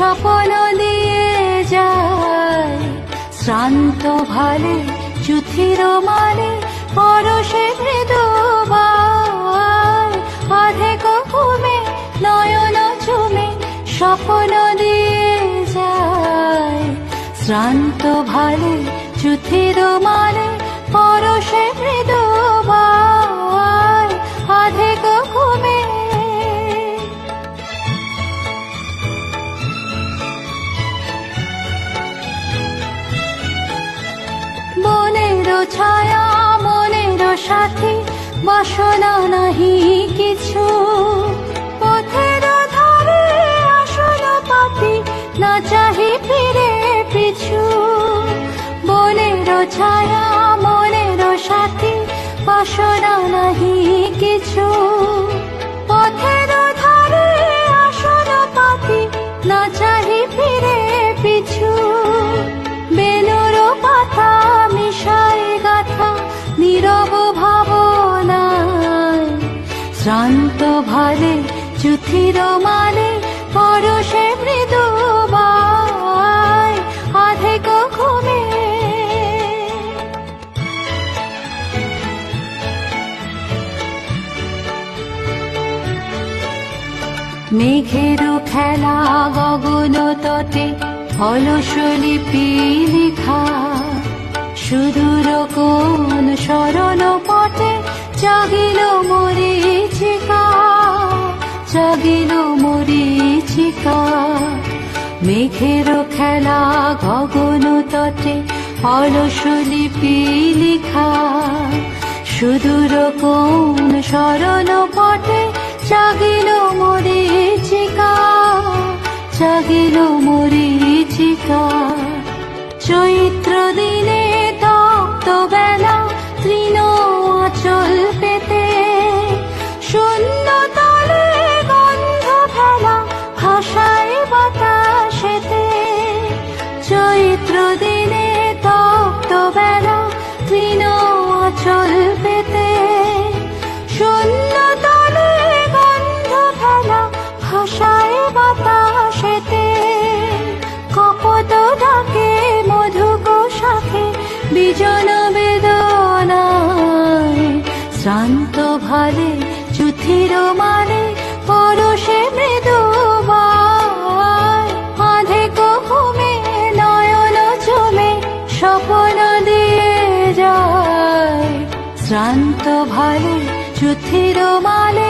স্বপ্ন দিয়ে যায়। শ্রান্ত ভালে চুথির মানে পরশে মৃদুবায়। অধেক ঘুমে নয়ন চুমে স্বপ্ন দিয়ে যায়। শ্রান্ত ভালে চুথির মানে পরশে মৃদুবায়। অধেক ঘুমে মনের ছায়া মনের সাথী বাসনা নাহি কিছু। পথের ধারে আসন পাতি না চাহি ফিরে পিছু। মনের ছায়া মনের সাথী বাসনা নাহি কিছু। পথের ধারে আসন পাতি না চাহি ফিরে পিছু। বেলুর পাতা মিশাই গাথা নীরব ভাবনায়। শ্রান্ত ভালে চুথির মানে পরশে মৃদুবায়। অধেক ঘুমে মেঘের খেলা গগন তটে অলস লিপি লিখা। সুদূর কোন শরণ পটে জাগিল মরীচিকা। জাগিল মরীচিকা। মেঘের খেলা গগন তটে অলস লিপি লিখা। সুদূর কোন শরণ পটে জাগিল মরীচিকা। জাগিল মরীচিকা। চৈত্র দিনে তপ্ত বেলা তৃণ আঁচল পেতে। শূন্য তলে গন্ধ ফেলা ভাষায় বাতাসেতে। চৈত্র দিনে তপ্ত বেলা তৃণ আঁচল পেতে। শূন্য তলে গন্ধ ফেলা ভাষায় বাতাসেতে। কপট ডাকে মধুক শাখে বিজন বেদনায়। শ্রান্ত ভালে চুথির মানে পরশে মৃদুবায়। অধেক ঘুমে নয়ন জমে স্বপ্ন দিয়ে যায়। শ্রান্ত ভালে চুথির মানে